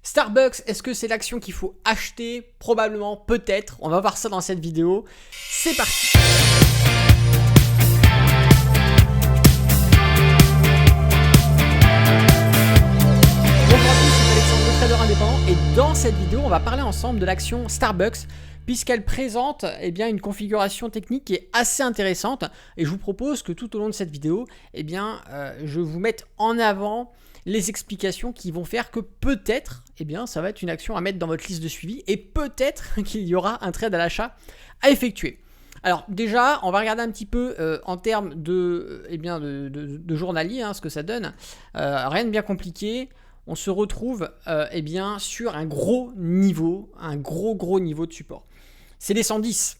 Starbucks, est-ce que c'est l'action qu'il faut acheter? Probablement, peut-être. On va voir ça dans cette vidéo. C'est parti. Bonjour à tous, c'est Alexandre, trader indépendant, et dans cette vidéo, on va parler ensemble de l'action Starbucks, puisqu'elle présente une configuration technique qui est assez intéressante, et je vous propose que tout au long de cette vidéo, je vous mette en avant les explications qui vont faire que peut-être, ça va être une action à mettre dans votre liste de suivi, et peut-être qu'il y aura un trade à l'achat à effectuer. Alors déjà, on va regarder un petit peu en termes de journalier, ce que ça donne. Rien de bien compliqué. On se retrouve sur un gros niveau, un gros niveau de support. C'est les 110.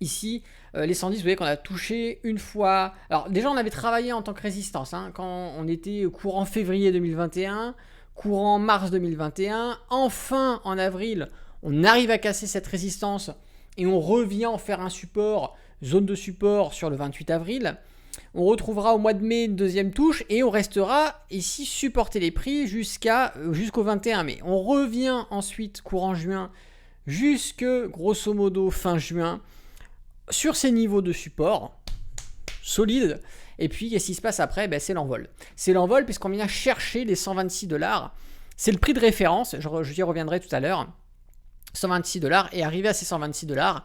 Ici, les 110, vous voyez qu'on a touché une fois. Alors déjà, on avait travaillé en tant que résistance, quand on était courant février 2021, courant mars 2021. Enfin, en avril, on arrive à casser cette résistance et on revient en faire un support, zone de support sur le 28 avril. On retrouvera au mois de mai une deuxième touche et on restera ici supporter les prix jusqu'au 21 mai. On revient ensuite courant juin jusque grosso modo fin juin sur ces niveaux de support solides. Et puis qu'est-ce qui se passe après? C'est l'envol. C'est l'envol puisqu'on vient chercher les 126$. C'est le prix de référence, j'y reviendrai tout à l'heure. 126$ et arrivé à ces 126$,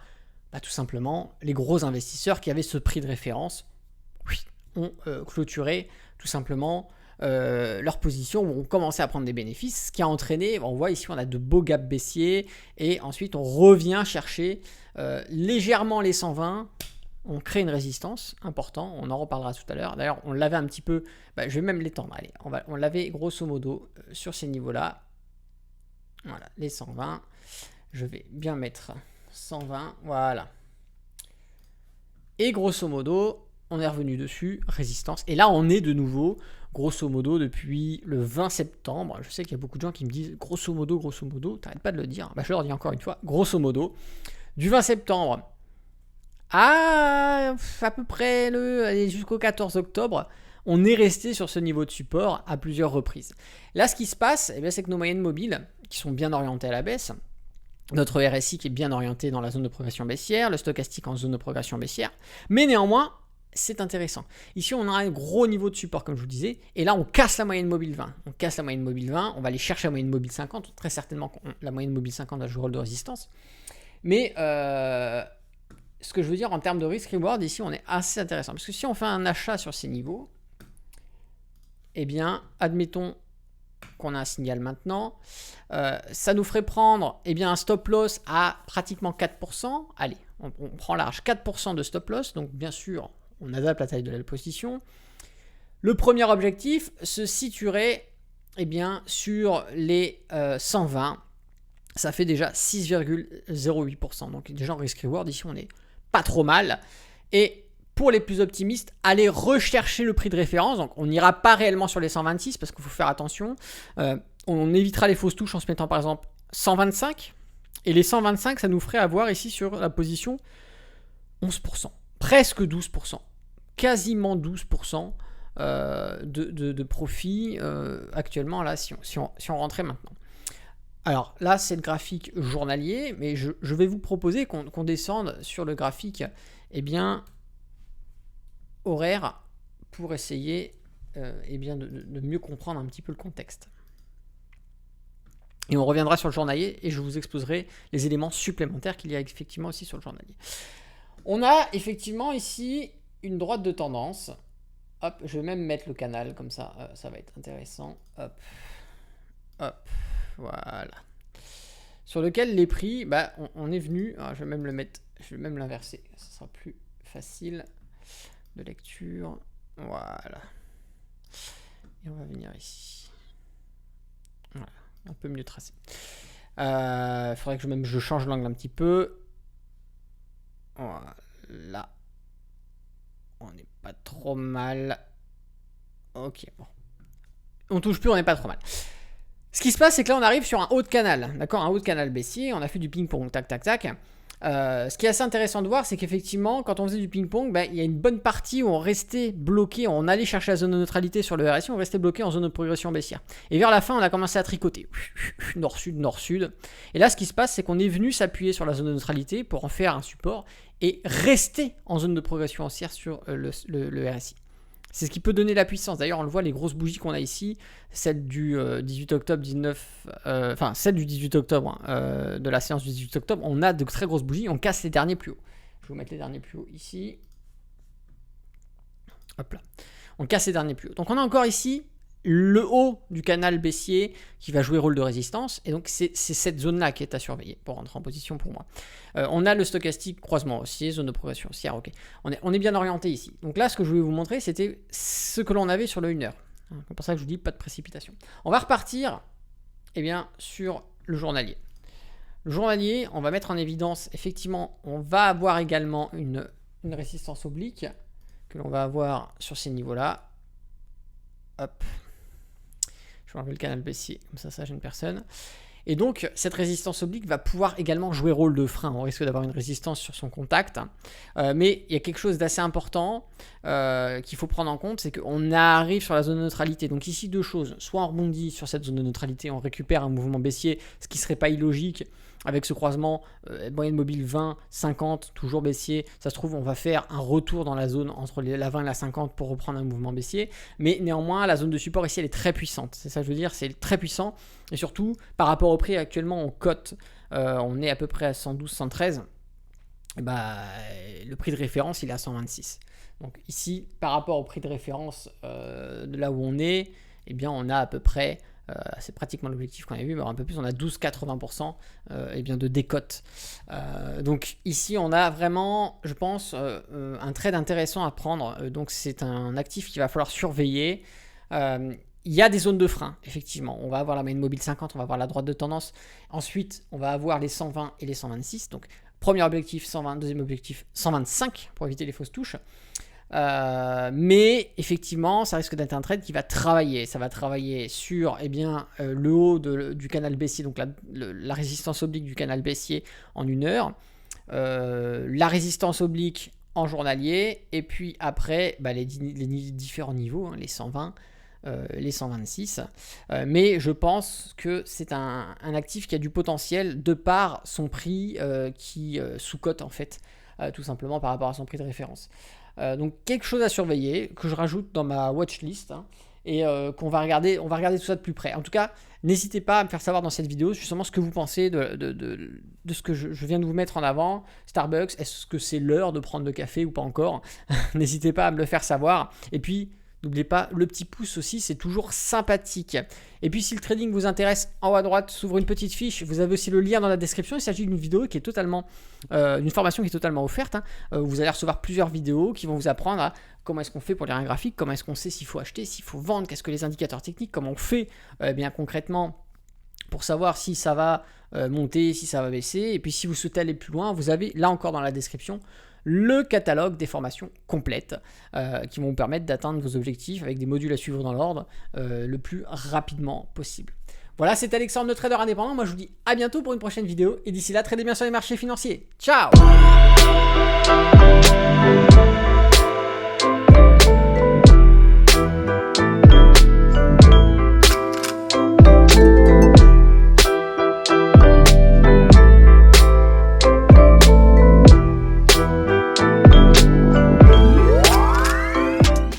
tout simplement les gros investisseurs qui avaient ce prix de référence ont clôturé tout simplement leur position, ont commencé à prendre des bénéfices, ce qui a entraîné, on voit ici on a de beaux gaps baissiers et ensuite on revient chercher légèrement les 120, on crée une résistance importante, on en reparlera tout à l'heure. D'ailleurs on l'avait un petit peu, je vais même l'étendre, allez, on l'avait grosso modo sur ces niveaux là, voilà les 120, je vais bien mettre 120, voilà, et grosso modo on est revenu dessus, résistance. Et là, on est de nouveau, grosso modo, depuis le 20 septembre. Je sais qu'il y a beaucoup de gens qui me disent grosso modo, t'arrêtes pas de le dire. Je leur dis encore une fois, grosso modo, du 20 septembre à peu près jusqu'au 14 octobre, on est resté sur ce niveau de support à plusieurs reprises. Là, ce qui se passe, c'est que nos moyennes mobiles, qui sont bien orientées à la baisse, notre RSI qui est bien orienté dans la zone de progression baissière, le stochastique en zone de progression baissière, mais néanmoins, c'est intéressant. Ici, on a un gros niveau de support, comme je vous disais, et là, on casse la moyenne mobile 20. On casse la moyenne mobile 20, on va aller chercher la moyenne mobile 50. Très certainement, la moyenne mobile 50 va jouer le rôle de résistance. Mais ce que je veux dire en termes de risk-reward, ici, on est assez intéressant. Parce que si on fait un achat sur ces niveaux, admettons qu'on a un signal maintenant, ça nous ferait prendre un stop loss à pratiquement 4%. Allez, on prend large 4% de stop loss, donc bien sûr, on adapte la taille de la position. Le premier objectif se situerait sur les 120. Ça fait déjà 6,08%. Donc déjà en risk-reward, ici on est pas trop mal. Et pour les plus optimistes, allez rechercher le prix de référence. Donc on n'ira pas réellement sur les 126 parce qu'il faut faire attention. On évitera les fausses touches en se mettant par exemple 125. Et les 125, ça nous ferait avoir ici sur la position 11%. Presque 12%. Quasiment 12% de profit actuellement là si on rentrait maintenant. Alors là c'est le graphique journalier, mais je vais vous proposer qu'on descende sur le graphique horaire pour essayer de mieux comprendre un petit peu le contexte. Et on reviendra sur le journalier et je vous exposerai les éléments supplémentaires qu'il y a effectivement aussi sur le journalier. On a effectivement ici une droite de tendance. Hop, je vais même mettre le canal comme ça, ça va être intéressant. Hop, voilà. Sur lequel les prix, on est venu. Alors je vais même le mettre, je vais même l'inverser. Ça sera plus facile de lecture. Voilà. Et on va venir ici. Voilà, un peu mieux tracé. Il faudrait que je change l'angle un petit peu. Voilà. On n'est pas trop mal. Ok, bon. On touche plus, on n'est pas trop mal. Ce qui se passe, c'est que là, on arrive sur un haut de canal. D'accord, un haut de canal baissier. On a fait du ping-pong, tac, tac, tac. Ce qui est assez intéressant de voir, c'est qu'effectivement, quand on faisait du ping-pong, il y a une bonne partie où on restait bloqué, on allait chercher la zone de neutralité sur le RSI, on restait bloqué en zone de progression baissière. Et vers la fin, on a commencé à tricoter. Nord-sud, nord-sud. Et là, ce qui se passe, c'est qu'on est venu s'appuyer sur la zone de neutralité pour en faire un support et rester en zone de progression haussière sur le RSI. C'est ce qui peut donner la puissance. D'ailleurs, on le voit, les grosses bougies qu'on a ici, celle du 18 octobre 19, celle du 18 octobre, de la séance du 18 octobre, on a de très grosses bougies, on casse les derniers plus hauts. Je vais vous mettre les derniers plus hauts ici. Hop là. On casse les derniers plus hauts. Donc on a encore ici le haut du canal baissier qui va jouer rôle de résistance, et donc c'est cette zone-là qui est à surveiller pour rentrer en position pour moi. On a le stochastique croisement haussier, zone de progression haussière, ok. On est bien orienté ici. Donc là, ce que je voulais vous montrer, c'était ce que l'on avait sur le 1 heure. C'est pour ça que je vous dis pas de précipitation. On va repartir sur le journalier. Le journalier, on va mettre en évidence, effectivement, on va avoir également une résistance oblique que l'on va avoir sur ces niveaux-là. Hop. Je vais enlever le canal baissier, comme ça gêne personne. Et donc, cette résistance oblique va pouvoir également jouer rôle de frein. On risque d'avoir une résistance sur son contact. Mais il y a quelque chose d'assez important qu'il faut prendre en compte, c'est qu'on arrive sur la zone de neutralité. Donc ici, deux choses. Soit on rebondit sur cette zone de neutralité, on récupère un mouvement baissier, ce qui ne serait pas illogique. Avec ce croisement, moyenne mobile 20, 50, toujours baissier, ça se trouve on va faire un retour dans la zone entre la 20 et la 50 pour reprendre un mouvement baissier, mais néanmoins la zone de support ici elle est très puissante, c'est ça que je veux dire, c'est très puissant, et surtout par rapport au prix actuellement on cote, on est à peu près à 112, 113, le prix de référence il est à 126. Donc ici par rapport au prix de référence de là où on est, on a à peu près... c'est pratiquement l'objectif qu'on a vu, mais un peu plus, on a 12-80% de décote. Donc ici, on a vraiment, je pense, un trade intéressant à prendre. Donc c'est un actif qu'il va falloir surveiller. Il y a des zones de frein, effectivement. On va avoir la moyenne mobile 50, on va avoir la droite de tendance. Ensuite, on va avoir les 120 et les 126. Donc premier objectif 120, deuxième objectif 125 pour éviter les fausses touches. Mais effectivement, ça risque d'être un trade qui va travailler. Ça va travailler sur le haut du canal baissier, donc la résistance oblique du canal baissier en 1 heure, la résistance oblique en journalier, et puis après les différents niveaux, les 120, les 126. Mais je pense que c'est un actif qui a du potentiel de par son prix qui sous-cote en fait, tout simplement par rapport à son prix de référence. Donc quelque chose à surveiller que je rajoute dans ma watchlist et on va regarder tout ça de plus près. En tout cas, n'hésitez pas à me faire savoir dans cette vidéo justement ce que vous pensez de ce que je viens de vous mettre en avant. Starbucks, est-ce que c'est l'heure de prendre le café ou pas encore? N'hésitez pas à me le faire savoir. Et puis, n'oubliez pas, le petit pouce aussi, c'est toujours sympathique. Et puis, si le trading vous intéresse, en haut à droite s'ouvre une petite fiche. Vous avez aussi le lien dans la description. Il s'agit d'une vidéo qui est totalement, une formation qui est totalement offerte. Vous allez recevoir plusieurs vidéos qui vont vous apprendre à comment est-ce qu'on fait pour lire un graphique, comment est-ce qu'on sait s'il faut acheter, s'il faut vendre, qu'est-ce que les indicateurs techniques, comment on fait concrètement pour savoir si ça va monter, si ça va baisser. Et puis, si vous souhaitez aller plus loin, vous avez là encore dans la description le catalogue des formations complètes qui vont vous permettre d'atteindre vos objectifs avec des modules à suivre dans l'ordre le plus rapidement possible. Voilà, c'est Alexandre, le trader indépendant. Moi, je vous dis à bientôt pour une prochaine vidéo. Et d'ici là, tradez bien sur les marchés financiers. Ciao!